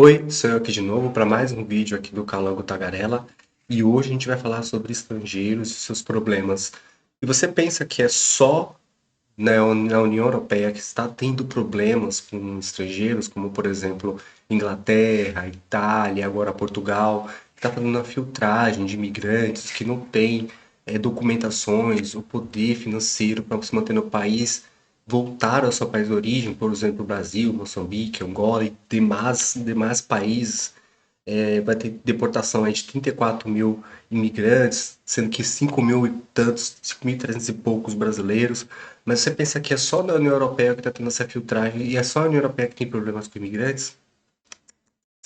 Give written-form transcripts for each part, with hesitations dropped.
Oi, sou eu aqui de novo para mais um vídeo aqui do Calango Tagarela e hoje a gente vai falar sobre estrangeiros e seus problemas. E você pensa que é só na União Europeia que está tendo problemas com estrangeiros, como por exemplo Inglaterra, Itália, agora Portugal, que está fazendo a filtragem de imigrantes que não têm documentações, o poder financeiro para se manter no país, voltar ao seu país de origem, por exemplo, Brasil, Moçambique, Angola e demais países. Vai ter deportação aí de 34 mil imigrantes, sendo que 5 mil e tantos, 5.300 e poucos brasileiros. Mas você pensa que é só na União Europeia que está tendo essa filtragem e é só a União Europeia que tem problemas com imigrantes?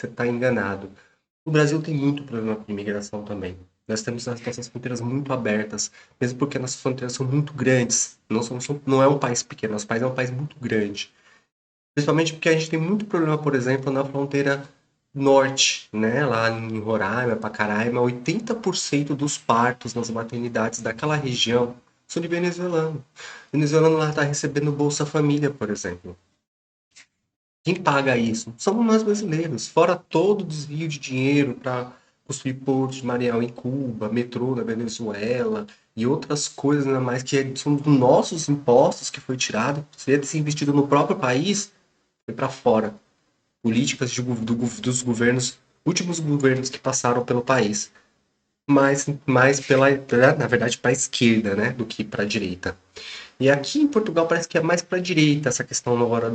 Você está enganado. O Brasil tem muito problema com imigração também. Nós temos as nossas fronteiras muito abertas, mesmo porque nossas fronteiras são muito grandes. Não é um país pequeno, nosso país é um país muito grande. Principalmente porque a gente tem muito problema, por exemplo, na fronteira norte, né? Lá em Roraima, Pacaraima, 80% dos partos nas maternidades daquela região são de venezuelano. O venezuelano lá está recebendo Bolsa Família, por exemplo. Quem paga isso? Somos nós brasileiros. Fora todo o desvio de dinheiro para construir portos de Mariel em Cuba, metrô na Venezuela e outras coisas ainda mais que são dos nossos impostos que foi tirado. Seria ter se investido no próprio país, foi para fora. Políticas dos governos, últimos governos que passaram pelo país. Mais na verdade, para a esquerda, né, do que para a direita. E aqui em Portugal parece que é mais para a direita essa questão na hora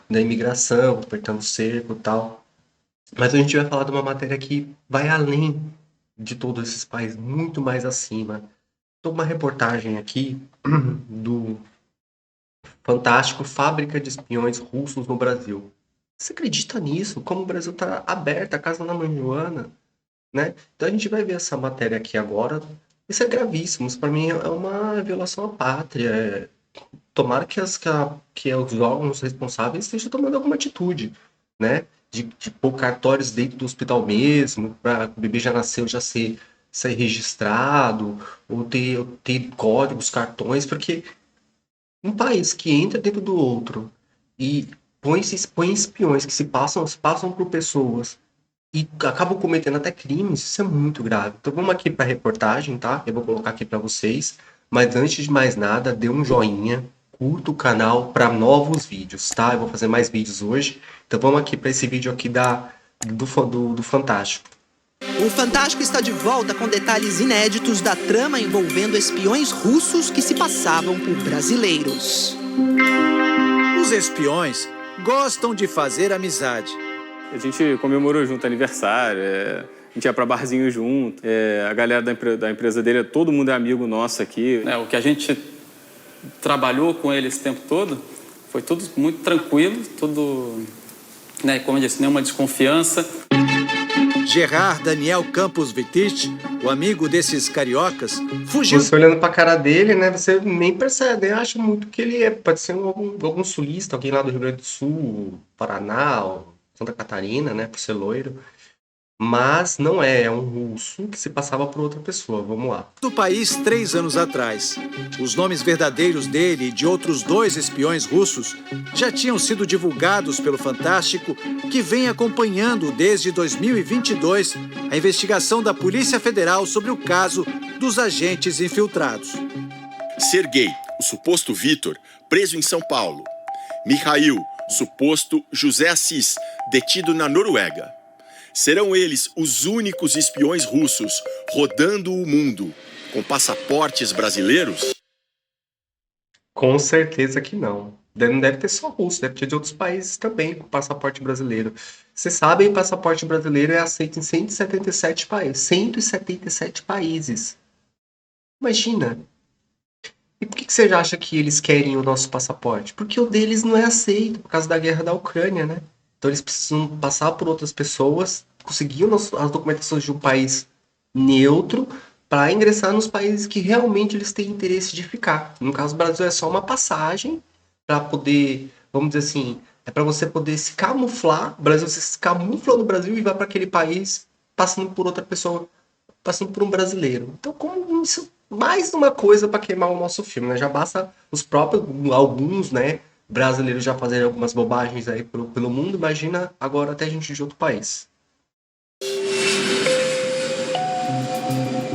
da imigração, apertando o cerco e tal. Mas a gente vai falar de uma matéria que vai além de todos esses países, muito mais acima. Estou uma reportagem aqui do fantástico Fábrica de Espiões Russos no Brasil. Você acredita nisso? Como o Brasil está aberto, a casa da mãe Joana, né? Então a gente vai ver essa matéria aqui agora. Isso é gravíssimo. Isso para mim é uma violação à pátria. Tomara que os órgãos responsáveis estejam tomando alguma atitude, né? De pôr cartórios dentro do hospital mesmo, para o bebê já nasceu, ser registrado, ou ter códigos, cartões, porque um país que entra dentro do outro e põe espiões que se passam por pessoas e acabam cometendo até crimes, isso é muito grave. Então vamos aqui para a reportagem, tá? Eu vou colocar aqui para vocês. Mas antes de mais nada, dê um joinha, curta o canal para novos vídeos, tá? Eu vou fazer mais vídeos hoje. Então vamos aqui para esse vídeo aqui do Fantástico. O Fantástico está de volta com detalhes inéditos da trama envolvendo espiões russos que se passavam por brasileiros. Os espiões gostam de fazer amizade. A gente comemorou junto aniversário, a gente ia pra barzinho junto, a galera da empresa dele, todo mundo é amigo nosso aqui. O que a gente trabalhou com ele esse tempo todo foi tudo muito tranquilo, tudo, como eu disse, nenhuma desconfiança. Gerard Daniel Campos Vitiste, o amigo desses cariocas, fugiu. Você olhando pra cara dele, né? Você nem percebe, né? Acha muito que pode ser algum sulista, alguém lá do Rio Grande do Sul, Paraná, ou Santa Catarina, né? Por ser loiro. Mas não é um russo que se passava por outra pessoa. Vamos lá. Do país 3 anos atrás. Os nomes verdadeiros dele e de outros 2 espiões russos já tinham sido divulgados pelo Fantástico, que vem acompanhando desde 2022 a investigação da Polícia Federal sobre o caso dos agentes infiltrados. Sergei, o suposto Vitor, preso em São Paulo. Mikhail, suposto José Assis, detido na Noruega. Serão eles os únicos espiões russos rodando o mundo com passaportes brasileiros? Com certeza que não. Não deve ter só russo, deve ter de outros países também com passaporte brasileiro. Vocês sabem, passaporte brasileiro é aceito em 177 países. 177 países. Imagina. E por que você acha que eles querem o nosso passaporte? Porque o deles não é aceito por causa da guerra da Ucrânia, né? Então eles precisam passar por outras pessoas, conseguir as documentações de um país neutro para ingressar nos países que realmente eles têm interesse de ficar. No caso do Brasil é só uma passagem para poder, vamos dizer assim, é para você poder se camuflar. O Brasil você se camufla no Brasil e vai para aquele país passando por outra pessoa, passando por um brasileiro. Então, como isso mais uma coisa para queimar o nosso filme, né? Já basta os próprios alguns, né, brasileiros já fazerem algumas bobagens aí pelo mundo, imagina agora até gente de outro país.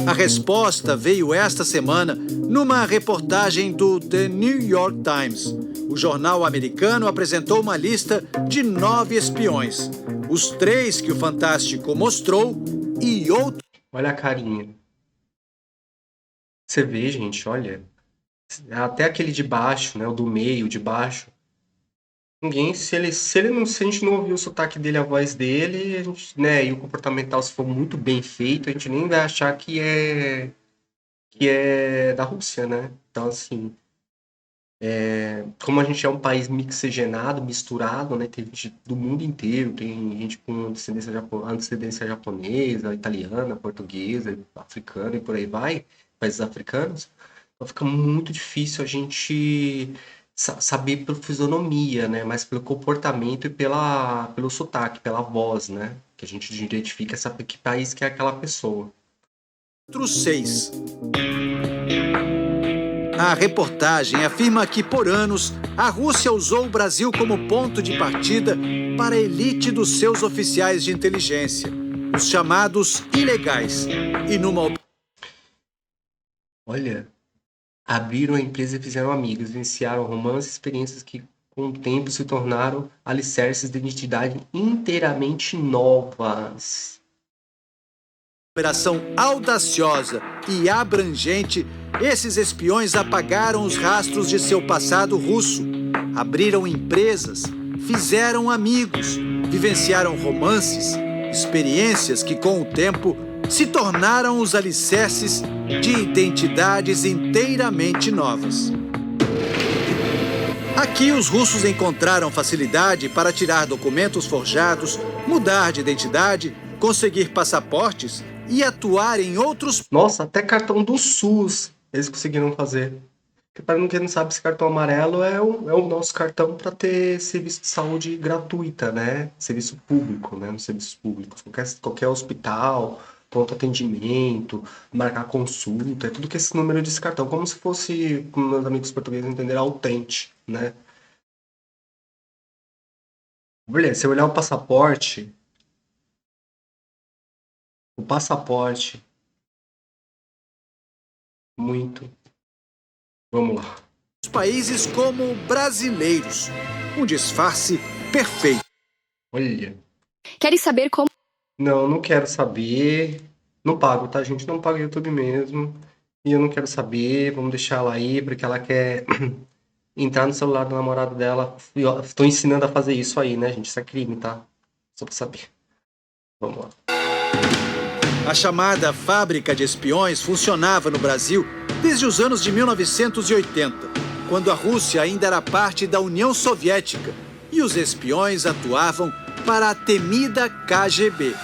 A resposta veio esta semana numa reportagem do The New York Times. O jornal americano apresentou uma lista de 9 espiões. Os 3 que o Fantástico mostrou e outros... Olha a carinha. Você vê, gente, olha. Até aquele de baixo, né? O do meio, de baixo. Ninguém, se a gente não ouvir o sotaque dele, a voz dele, a gente, né? E o comportamental, se for muito bem feito, a gente nem vai achar que é da Rússia, né? Então, assim, como a gente é um país mixigenado, misturado, né? Tem gente do mundo inteiro, tem gente com descendência japonesa, italiana, portuguesa, africana e por aí vai, países africanos. Então fica muito difícil a gente saber pela fisionomia, né? Mas pelo comportamento e pelo sotaque, pela voz, né? Que a gente identifica que país que é aquela pessoa. 6. A reportagem afirma que, por anos, a Rússia usou o Brasil como ponto de partida para a elite dos seus oficiais de inteligência, os chamados ilegais. E numa... Olha, abriram a empresa e fizeram amigos, vivenciaram romances e experiências que, com o tempo, se tornaram alicerces de identidade inteiramente novas. Operação audaciosa e abrangente, esses espiões apagaram os rastros de seu passado russo, abriram empresas, fizeram amigos, vivenciaram romances, experiências que, com o tempo, se tornaram os alicerces de identidades inteiramente novas. Aqui, os russos encontraram facilidade para tirar documentos forjados, mudar de identidade, conseguir passaportes e atuar em outros... Nossa, até cartão do SUS eles conseguiram fazer. Porque para quem não sabe, esse cartão amarelo é o nosso cartão para ter serviço de saúde gratuita, né? Serviço público, né? Nos serviços públicos. Qualquer hospital, pronto atendimento, marcar consulta, é tudo que esse número desse cartão. Como se fosse, como meus amigos portugueses entenderam, autente, né? Beleza, se eu olhar o passaporte, muito. Vamos lá. Os países como brasileiros. Um disfarce perfeito. Olha. Querem saber como... Não quero saber. Não pago, tá, gente? Não pago o YouTube mesmo. E eu não quero saber. Vamos deixar ela aí, porque ela quer entrar no celular do namorado dela. Estou ensinando a fazer isso aí, né, gente? Isso é crime, tá? Só pra saber. Vamos lá. A chamada fábrica de espiões funcionava no Brasil desde os anos de 1980, quando a Rússia ainda era parte da União Soviética e os espiões atuavam para a temida KGB.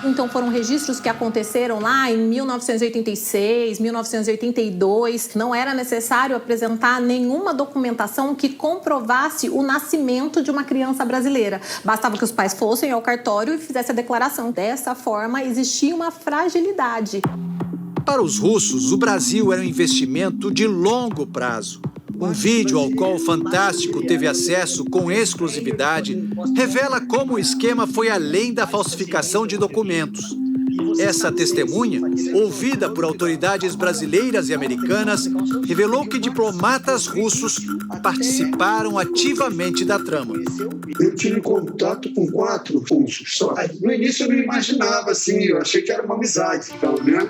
Então foram registros que aconteceram lá em 1986, 1982. Não era necessário apresentar nenhuma documentação que comprovasse o nascimento de uma criança brasileira. Bastava que os pais fossem ao cartório e fizessem a declaração. Dessa forma, existia uma fragilidade. Para os russos, o Brasil era um investimento de longo prazo. Um vídeo ao qual o Fantástico teve acesso com exclusividade revela como o esquema foi além da falsificação de documentos. Essa testemunha, ouvida por autoridades brasileiras e americanas, revelou que diplomatas russos participaram ativamente da trama. Eu tive contato com 4 russos só. No início eu não imaginava assim, eu achei que era uma amizade, pelo menos.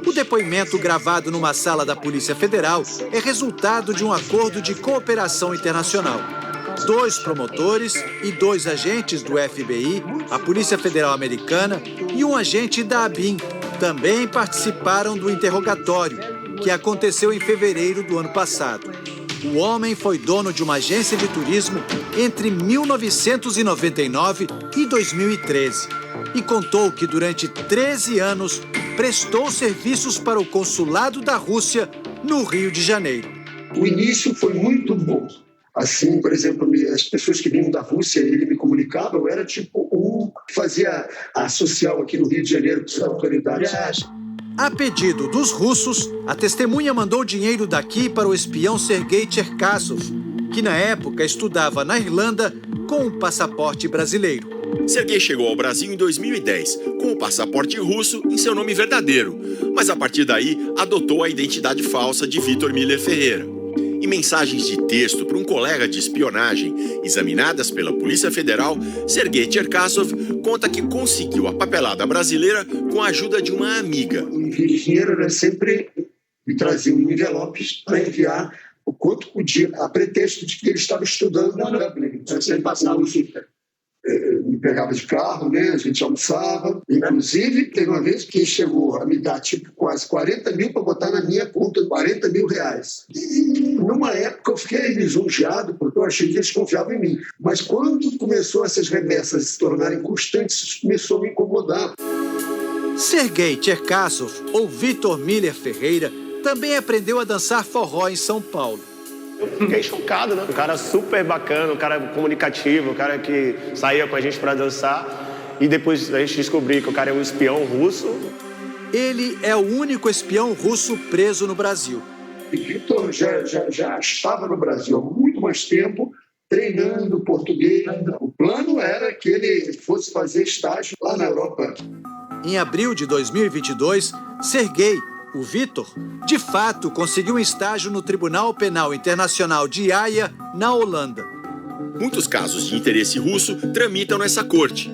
O depoimento gravado numa sala da Polícia Federal é resultado de um acordo de cooperação internacional. 2 promotores e 2 agentes do FBI, a Polícia Federal Americana e um agente da ABIN também participaram do interrogatório, que aconteceu em fevereiro do ano passado. O homem foi dono de uma agência de turismo entre 1999 e 2013 e contou que durante 13 anos prestou serviços para o consulado da Rússia no Rio de Janeiro. O início foi muito bom. Assim, por exemplo, as pessoas que vinham da Rússia, ele me comunicava, eu era tipo o que fazia a social aqui no Rio de Janeiro com as autoridades. A pedido dos russos, a testemunha mandou dinheiro daqui para o espião Sergei Cherkasov, que na época estudava na Irlanda com um passaporte brasileiro. Serguei chegou ao Brasil em 2010, com o passaporte russo em seu nome verdadeiro, mas a partir daí adotou a identidade falsa de Vitor Miller Ferreira. Em mensagens de texto para um colega de espionagem examinadas pela Polícia Federal, Serguei Cherkasov conta que conseguiu a papelada brasileira com a ajuda de uma amiga. O envio de dinheiro, né, sempre me traziam envelopes para enviar o quanto podia, a pretexto de que ele estava estudando na Dublin. Ele passava me pegava de carro, né? A gente almoçava. Inclusive, teve uma vez que chegou a me dar tipo quase 40 mil para botar na minha conta, 40 mil reais. E numa época eu fiquei lisonjeado porque eu achei que eles confiavam em mim. Mas quando começou essas remessas a se tornarem constantes, isso começou a me incomodar. Serguei Cherkasov, ou Vitor Miller Ferreira, também aprendeu a dançar forró em São Paulo. Eu fiquei chocado, né? Um cara super bacana, um cara comunicativo, um cara que saía com a gente para dançar. E depois a gente descobriu que o cara é um espião russo. Ele é o único espião russo preso no Brasil. E Vitor já estava no Brasil há muito mais tempo, treinando português. O plano era que ele fosse fazer estágio lá na Europa. Em abril de 2022, Serguei, o Vitor, de fato conseguiu um estágio no Tribunal Penal Internacional de Haia, na Holanda. Muitos casos de interesse russo tramitam nessa corte,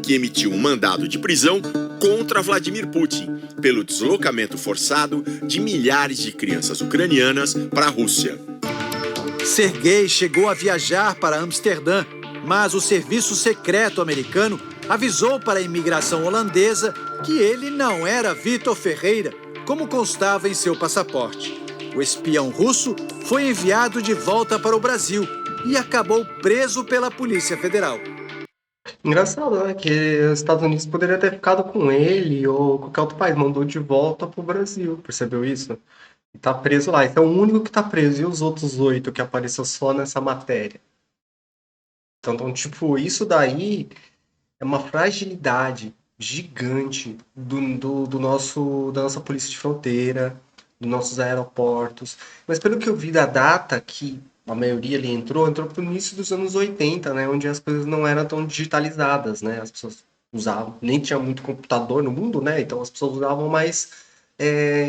que emitiu um mandado de prisão contra Vladimir Putin pelo deslocamento forçado de milhares de crianças ucranianas para a Rússia. Serguei chegou a viajar para Amsterdã, mas o serviço secreto americano avisou para a imigração holandesa que ele não era Vitor Ferreira, como constava em seu passaporte. O espião russo foi enviado de volta para o Brasil e acabou preso pela Polícia Federal. Engraçado, né? Que os Estados Unidos poderiam ter ficado com ele ou qualquer outro país, mandou de volta pro Brasil, percebeu isso? E tá preso lá. Então é o único que tá preso. E os outros 8 que apareceu só nessa matéria? Então, tipo, isso daí é uma fragilidade gigante da nossa polícia de fronteira, dos nossos aeroportos. Mas pelo que eu vi da data que a maioria ali entrou pro início dos anos 80, né? Onde as coisas não eram tão digitalizadas, né? As pessoas usavam, nem tinha muito computador no mundo, né? Então as pessoas usavam mais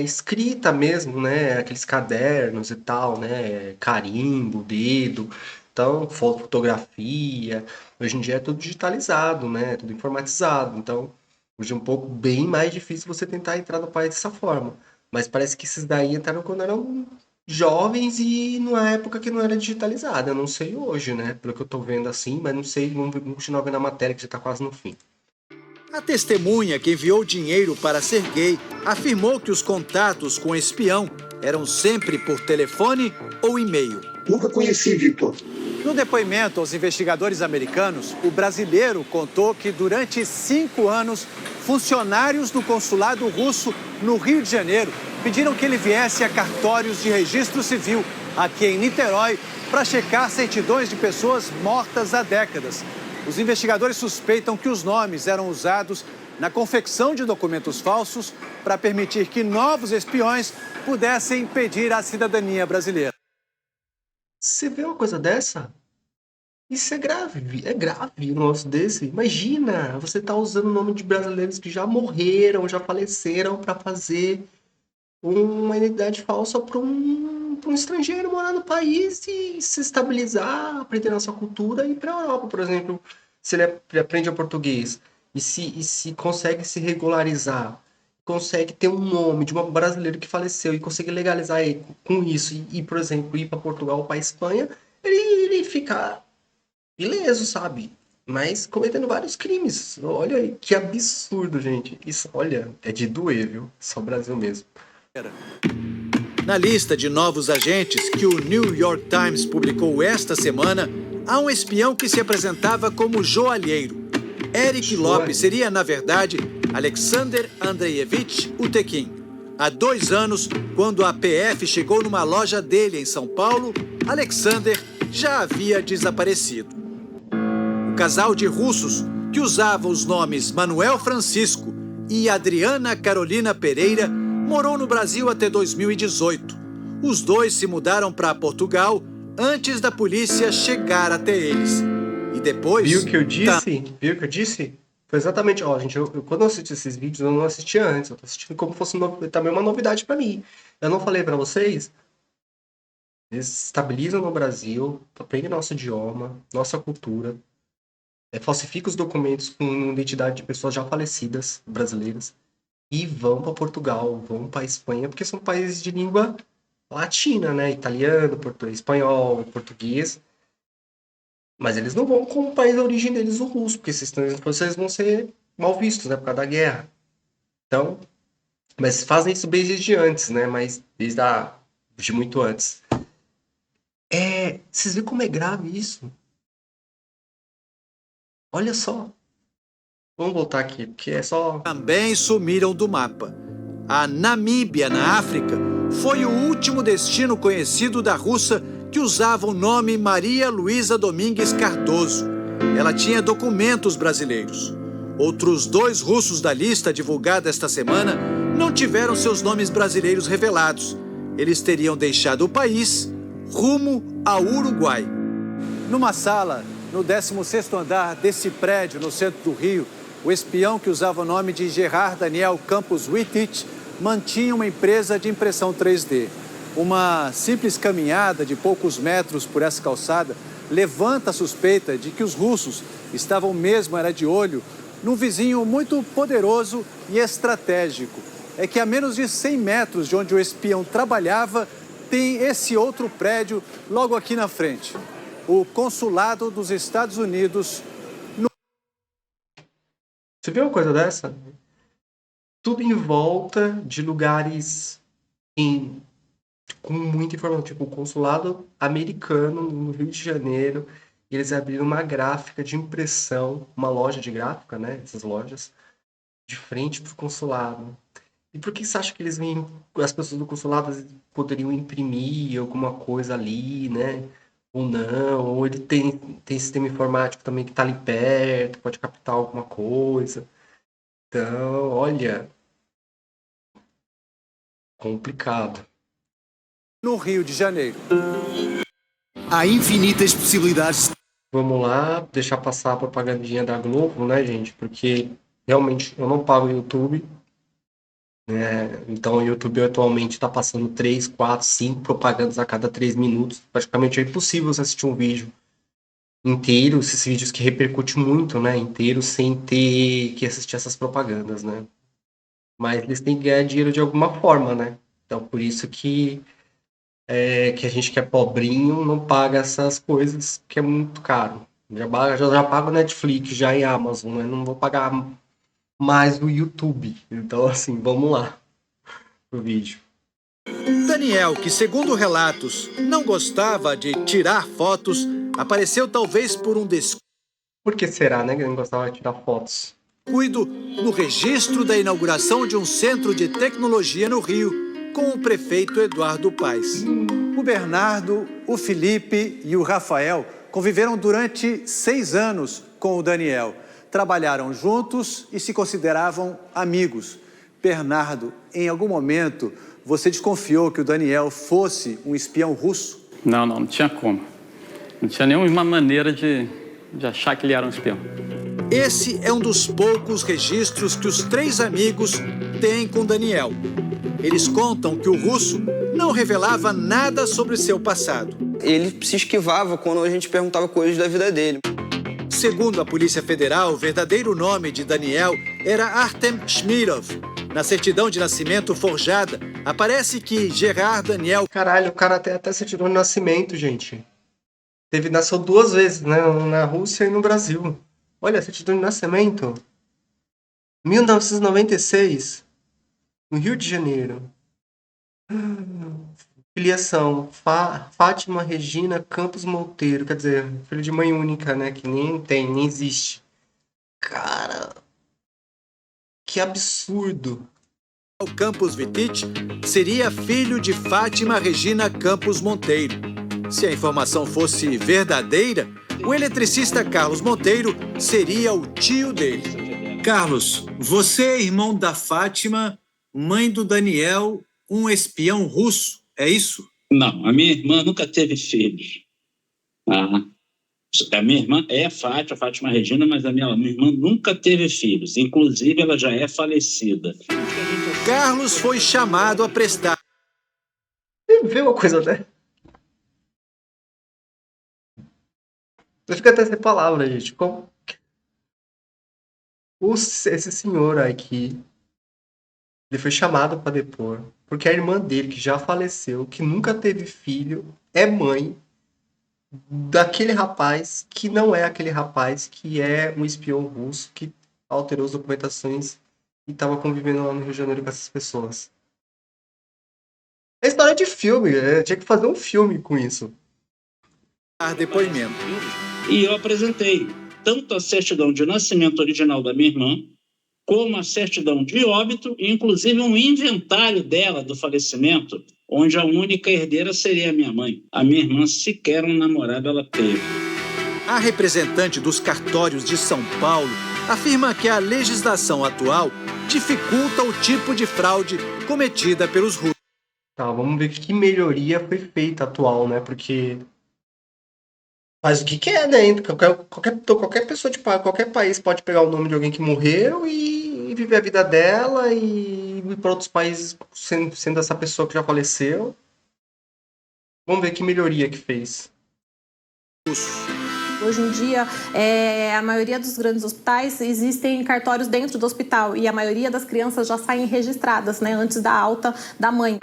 escrita mesmo, né? Aqueles cadernos e tal, né? Carimbo, dedo. Então, fotografia, hoje em dia é tudo digitalizado, né? Tudo informatizado. Então, hoje é um pouco bem mais difícil você tentar entrar no país dessa forma. Mas parece que esses daí entraram quando eram jovens e numa época que não era digitalizada. Eu não sei hoje, né? Pelo que eu tô vendo assim, mas não sei, vamos continuar vendo a matéria que já tá quase no fim. A testemunha que enviou dinheiro para Serguei afirmou que os contatos com o espião eram sempre por telefone ou e-mail. Nunca conheci Vitor. No depoimento aos investigadores americanos, o brasileiro contou que durante 5 anos, funcionários do consulado russo no Rio de Janeiro pediram que ele viesse a cartórios de registro civil aqui em Niterói para checar certidões de pessoas mortas há décadas. Os investigadores suspeitam que os nomes eram usados na confecção de documentos falsos para permitir que novos espiões pudessem pedir a cidadania brasileira. Você vê uma coisa dessa? Isso é grave um negócio desse. Imagina, você tá usando o nome de brasileiros que já morreram, já faleceram para fazer uma identidade falsa para um estrangeiro morar no país e se estabilizar, aprender a nossa cultura e ir para a Europa, por exemplo. Se ele aprende português e se consegue se regularizar, consegue ter um nome de um brasileiro que faleceu e consegue legalizar ele com isso e, por exemplo, ir para Portugal ou para Espanha, ele fica ileso, sabe? Mas cometendo vários crimes. Olha aí, que absurdo, gente. Isso, olha, é de doer, viu? Só o Brasil mesmo. Na lista de novos agentes que o New York Times publicou esta semana, há um espião que se apresentava como joalheiro. Eric Lopes seria, na verdade, Alexander Andreyevich Utekin. Há 2 anos, quando a PF chegou numa loja dele em São Paulo, Alexander já havia desaparecido. O casal de russos, que usava os nomes Manuel Francisco e Adriana Carolina Pereira, morou no Brasil até 2018. Os dois se mudaram para Portugal antes da polícia chegar até eles. E depois... Viu o que eu disse? Viu o que eu disse? Foi exatamente, ó, gente, quando eu assisti esses vídeos, eu não assistia antes, eu tô assistindo como fosse também uma novidade pra mim. Eu não falei pra vocês, eles estabilizam no Brasil, aprendem nosso idioma, nossa cultura, falsificam os documentos com identidade de pessoas já falecidas, brasileiras, e vão pra Portugal, vão pra Espanha, porque são países de língua latina, né? Italiano, espanhol, português. Mas eles não vão como o país de origem deles, o russo, porque vocês vão ser mal vistos, né, por causa da guerra. Então, mas fazem isso desde antes, né, mas de muito antes. Vocês veem como é grave isso? Olha só. Vamos voltar aqui, porque é só... Também sumiram do mapa. A Namíbia, na África, foi o último destino conhecido da russa que usava o nome Maria Luísa Domingues Cardoso. Ela tinha documentos brasileiros. Outros 2 russos da lista divulgada esta semana não tiveram seus nomes brasileiros revelados. Eles teriam deixado o país rumo ao Uruguai. Numa sala, no 16º andar desse prédio, no centro do Rio, o espião que usava o nome de Gerard Daniel Campos Wittich mantinha uma empresa de impressão 3D. Uma simples caminhada de poucos metros por essa calçada levanta a suspeita de que os russos estavam mesmo de olho num vizinho muito poderoso e estratégico. É que a menos de 100 metros de onde o espião trabalhava, tem esse outro prédio logo aqui na frente. O Consulado dos Estados Unidos. Você viu uma coisa dessa? Tudo em volta de lugares com muita informação, tipo o consulado americano no Rio de Janeiro, e eles abriram uma gráfica de impressão, uma loja de gráfica, né, essas lojas, de frente pro consulado. E por que você acha que as pessoas do consulado poderiam imprimir alguma coisa ali, né, ou não, ou ele tem sistema informático também que tá ali perto, pode captar alguma coisa. Então, olha, complicado. No Rio de Janeiro. Há infinitas possibilidades. Vamos lá, deixar passar a propagandinha da Globo, né, gente? Porque realmente eu não pago o YouTube, né? Então o YouTube atualmente está passando 3, 4, 5 propagandas a cada 3 minutos. Praticamente é impossível você assistir um vídeo inteiro, esses vídeos que repercutem muito, né? Inteiro, sem ter que assistir essas propagandas, né? Mas eles têm que ganhar dinheiro de alguma forma, né? Então por isso que a gente que é pobrinho não paga essas coisas, que é muito caro. Já pago Netflix, já em Amazon, né? Não vou pagar mais o YouTube. Então, assim, vamos lá pro vídeo. Daniel, que segundo relatos não gostava de tirar fotos, apareceu talvez por um descuido. Por que será, né, que ele não gostava de tirar fotos? No registro da inauguração de um centro de tecnologia no Rio, com o prefeito Eduardo Paes. O Bernardo, o Felipe e o Rafael conviveram durante 6 anos com o Daniel. Trabalharam juntos e se consideravam amigos. Bernardo, em algum momento, você desconfiou que o Daniel fosse um espião russo? Não tinha como. Não tinha nenhuma maneira de achar que ele era um espião. Esse é um dos poucos registros que os 3 amigos têm com Daniel. Eles contam que o russo não revelava nada sobre seu passado. Ele se esquivava quando a gente perguntava coisas da vida dele. Segundo a Polícia Federal, o verdadeiro nome de Daniel era Artem Shmirov. Na certidão de nascimento forjada, aparece que Gerard Daniel... Caralho, o cara tem até certidão de nascimento, gente. Nasceu 2 vezes, né? Na Rússia e no Brasil. Olha, certidão de nascimento. 1996. No Rio de Janeiro. Filiação. Fátima Regina Campos Monteiro. Quer dizer, filho de mãe única, né? Que nem existe. Cara, que absurdo. O Campos Wittich seria filho de Fátima Regina Campos Monteiro. Se a informação fosse verdadeira, o eletricista Carlos Monteiro seria o tio dele. Carlos, você é irmão da Fátima, mãe do Daniel, um espião russo, é isso? Não, a minha irmã nunca teve filhos. Ah, a minha irmã é Fátima Regina, mas a minha irmã nunca teve filhos. Inclusive, ela já é falecida. Carlos foi chamado a prestar. Vê uma coisa, né? Eu fico até sem palavras, gente. Como esse senhor aqui, ele foi chamado para depor, porque a irmã dele, que já faleceu, que nunca teve filho, é mãe daquele rapaz que não é aquele rapaz que é um espião russo que alterou as documentações e estava convivendo lá no Rio de Janeiro com essas pessoas. É história de filme, tinha que fazer um filme com isso. Depoimento. E eu apresentei tanto a certidão de nascimento original da minha irmã, como a certidão de óbito, e inclusive um inventário dela do falecimento, onde a única herdeira seria a minha mãe. A minha irmã sequer um namorado ela teve. A representante dos cartórios de São Paulo afirma que a legislação atual dificulta o tipo de fraude cometida pelos russos. Tá, vamos ver que melhoria foi feita atual, né? Porque faz o que quer, né? Qualquer pessoa de qualquer país pode pegar o nome de alguém que morreu e viver a vida dela e ir para outros países sendo essa pessoa que já faleceu. Vamos ver que melhoria que fez. Hoje em dia, a maioria dos grandes hospitais existem cartórios dentro do hospital e a maioria das crianças já saem registradas, né? Antes da alta da mãe.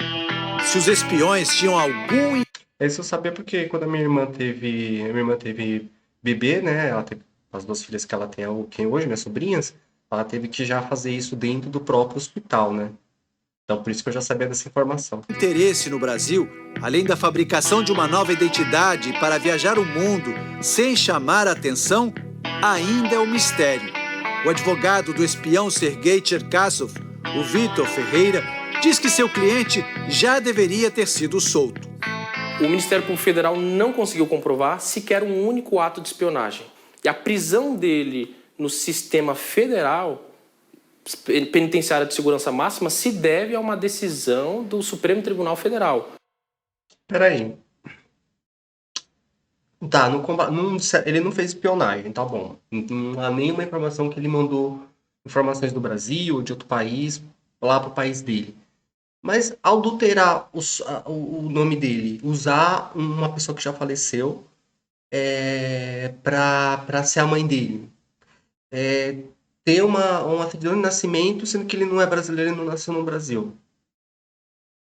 Se os espiões tinham algum... Isso eu sabia porque quando a minha irmã teve bebê, né? Ela teve as duas filhas que ela tem hoje, minhas sobrinhas, ela teve que já fazer isso dentro do próprio hospital, né? Então por isso que eu já sabia dessa informação. Interesse no Brasil, além da fabricação de uma nova identidade para viajar o mundo sem chamar a atenção, ainda é um mistério. O advogado do espião Sergei Cherkassov, o Vitor Ferreira, diz que seu cliente já deveria ter sido solto. O Ministério Público Federal não conseguiu comprovar sequer um único ato de espionagem. E a prisão dele no sistema federal, penitenciária de segurança máxima, se deve a uma decisão do Supremo Tribunal Federal. Peraí. Tá, ele não fez espionagem, tá bom. Não há nenhuma informação que ele mandou informações do Brasil ou de outro país lá pro país dele. Mas ao adulterar o nome dele, usar uma pessoa que já faleceu para ser a mãe dele, ter uma certidão de nascimento, sendo que ele não é brasileiro e não nasceu no Brasil.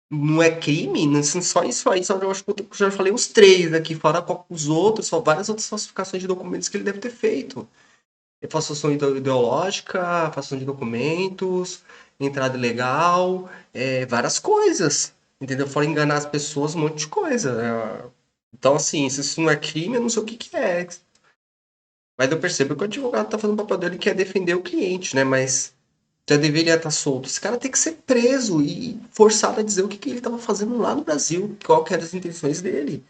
Não é crime? Só isso aí, eu acho que eu já falei uns 3 aqui, fora os outros, só várias outras falsificações de documentos que ele deve ter feito. Falsificação ideológica, falsificação de documentos, entrada ilegal, várias coisas, entendeu? Fora enganar as pessoas, um monte de coisa. Então, assim, se isso não é crime, eu não sei o que é. Mas eu percebo que o advogado tá fazendo o papel dele, que é defender o cliente, né? Mas já deveria estar solto. Esse cara tem que ser preso e forçado a dizer o que ele estava fazendo lá no Brasil, qual que eram as intenções dele.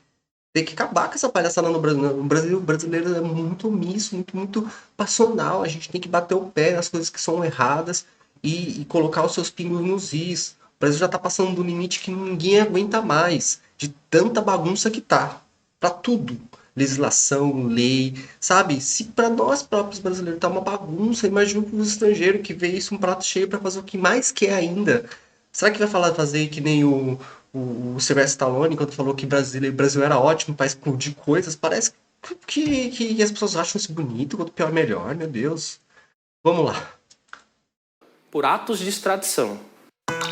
Tem que acabar com essa palhaçada no Brasil. O brasileiro é muito omisso, muito passional. A gente tem que bater o pé nas coisas que são erradas e colocar os seus pingos nos is. O Brasil já tá passando do limite que ninguém aguenta mais, de tanta bagunça que tá. Pra tudo. Legislação, lei, sabe? Se pra nós próprios brasileiros tá uma bagunça, imagina para os estrangeiros que vê isso um prato cheio pra fazer o que mais quer ainda. Será que vai fazer que nem o Sylvester Stallone, quando falou que o Brasil era ótimo para explodir coisas? Parece que as pessoas acham isso bonito, quanto pior melhor, meu Deus. Vamos lá. Por atos de extradição.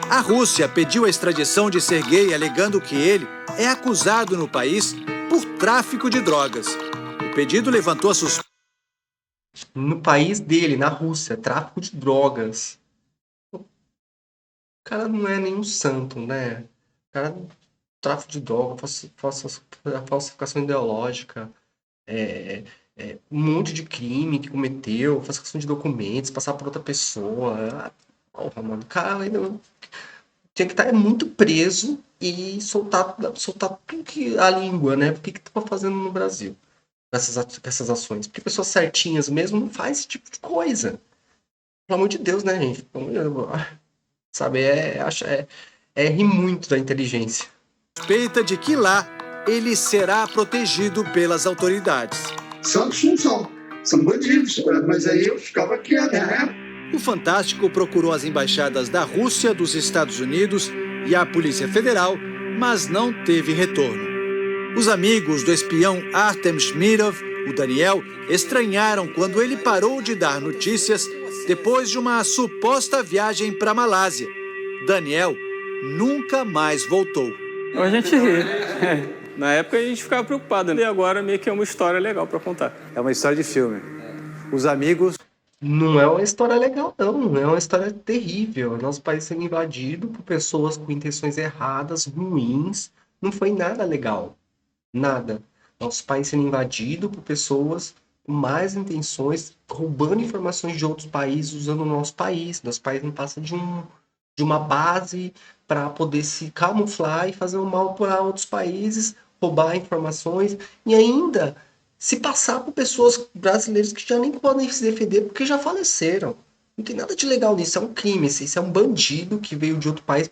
A Rússia pediu a extradição de Sergei, alegando que ele é acusado no país por tráfico de drogas. O pedido levantou a suspeita. No país dele, na Rússia, tráfico de drogas. O cara não é nenhum santo, né? O cara, tráfico de droga, falsificação ideológica, um monte de crime que cometeu, falsificação de documentos, passar por outra pessoa. Porra, mano, o cara ainda tinha que estar muito preso e soltar tudo que a língua, né? Por que tá fazendo no Brasil com essas ações? Porque pessoas certinhas mesmo não faz esse tipo de coisa. Pelo amor de Deus, né, gente? Sabe, ri muito da inteligência. Suspeita de que lá ele será protegido pelas autoridades. Santos não são bandidos, mas aí eu ficava quieto, né? O Fantástico procurou as embaixadas da Rússia, dos Estados Unidos e a Polícia Federal, mas não teve retorno. Os amigos do espião Artem Smirnov, o Daniel, estranharam quando ele parou de dar notícias depois de uma suposta viagem para a Malásia. Daniel nunca mais voltou. A gente ri. Na época a gente ficava preocupado, né? E agora meio que é uma história legal para contar. É uma história de filme. Os amigos... Não é uma história legal, não. É uma história terrível. Nosso país sendo invadido por pessoas com intenções erradas, ruins. Não foi nada legal. Nada. Nosso país sendo invadido por pessoas com más intenções, roubando informações de outros países, usando o nosso país. Nosso país não passa de uma base para poder se camuflar e fazer um mal para outros países, roubar informações e ainda se passar por pessoas brasileiras que já nem podem se defender porque já faleceram. Não tem nada de legal nisso, é um crime, isso é um bandido que veio de outro país,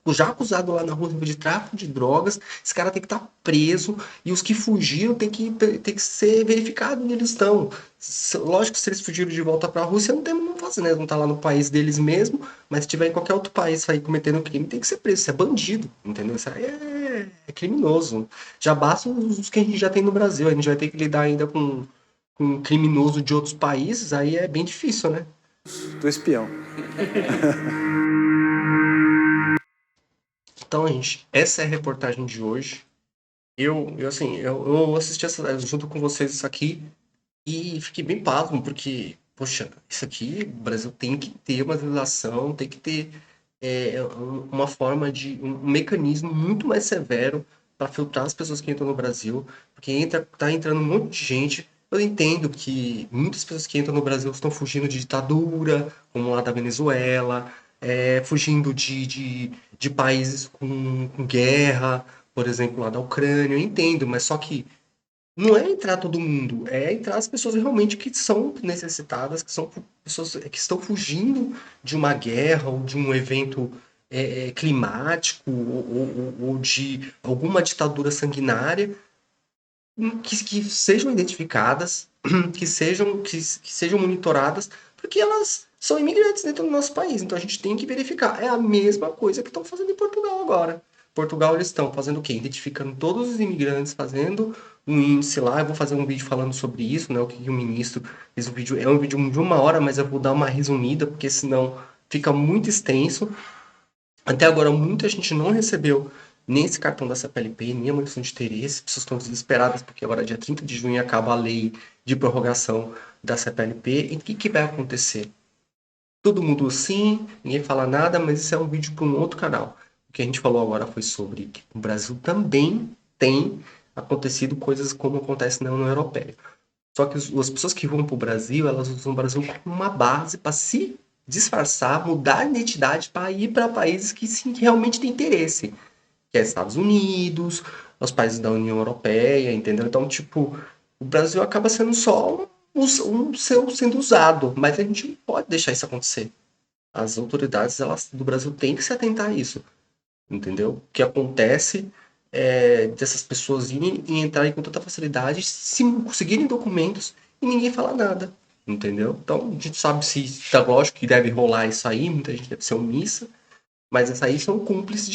já acusado lá na rua de tráfico de drogas, esse cara tem que estar preso e os que fugiram tem que ser verificado onde eles estão. Lógico que se eles fugiram de volta para a Rússia, não tem como fazer, né? Não tá lá no país deles mesmo, mas se tiver em qualquer outro país aí cometendo crime, tem que ser preso, isso é bandido, entendeu? Isso aí é criminoso. Já basta os que a gente já tem no Brasil, a gente vai ter que lidar ainda com um criminoso de outros países, aí é bem difícil, né? Do espião. Então, gente, essa é a reportagem de hoje. Eu assisti junto com vocês isso aqui e fiquei bem pasmo, porque, poxa, isso aqui, o Brasil tem que ter uma legislação, tem que ter uma forma um mecanismo muito mais severo para filtrar as pessoas que entram no Brasil, porque tá entrando um monte de gente. Eu entendo que muitas pessoas que entram no Brasil estão fugindo de ditadura, como lá da Venezuela, fugindo de países com guerra, por exemplo, lá da Ucrânia, eu entendo, mas só que não é entrar todo mundo, é entrar as pessoas realmente que são necessitadas, que são pessoas que estão fugindo de uma guerra ou de um evento climático ou de alguma ditadura sanguinária, que sejam identificadas, que sejam monitoradas, porque elas são imigrantes dentro do nosso país, então a gente tem que verificar. É a mesma coisa que estão fazendo em Portugal agora. Portugal, eles estão fazendo o quê? Identificando todos os imigrantes, fazendo um índice lá. Eu vou fazer um vídeo falando sobre isso, né? O que o ministro fez. Um vídeo, é um vídeo de 1 hora, mas eu vou dar uma resumida, porque senão fica muito extenso. Até agora, muita gente não recebeu nem esse cartão da CPLP, nem a munição de interesse. As pessoas estão desesperadas, porque agora, dia 30 de junho, acaba a lei de prorrogação da CPLP. E o que vai acontecer? Todo mundo sim, ninguém fala nada, mas isso é um vídeo para um outro canal. O que a gente falou agora foi sobre que no Brasil também tem acontecido coisas como acontece na União Europeia. Só que as pessoas que vão para o Brasil, elas usam o Brasil como uma base para se disfarçar, mudar a identidade para ir para países que sim, que realmente têm interesse. Que é Estados Unidos, os países da União Europeia, entendeu? Então, tipo, o Brasil acaba sendo só sendo usado, mas a gente não pode deixar isso acontecer. As autoridades do Brasil têm que se atentar a isso, entendeu? O que acontece dessas pessoas irem e entrarem com tanta facilidade, se conseguirem documentos e ninguém fala nada, entendeu? Então a gente sabe tá lógico que deve rolar isso aí, muita gente deve ser omissa, mas essas aí são cúmplices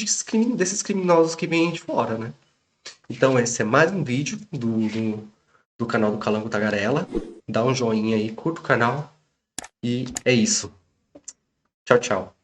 desses criminosos que vêm de fora, né? Então esse é mais um vídeo do canal do Calango Tagarela. Dá um joinha aí, curta o canal e é isso. Tchau, tchau.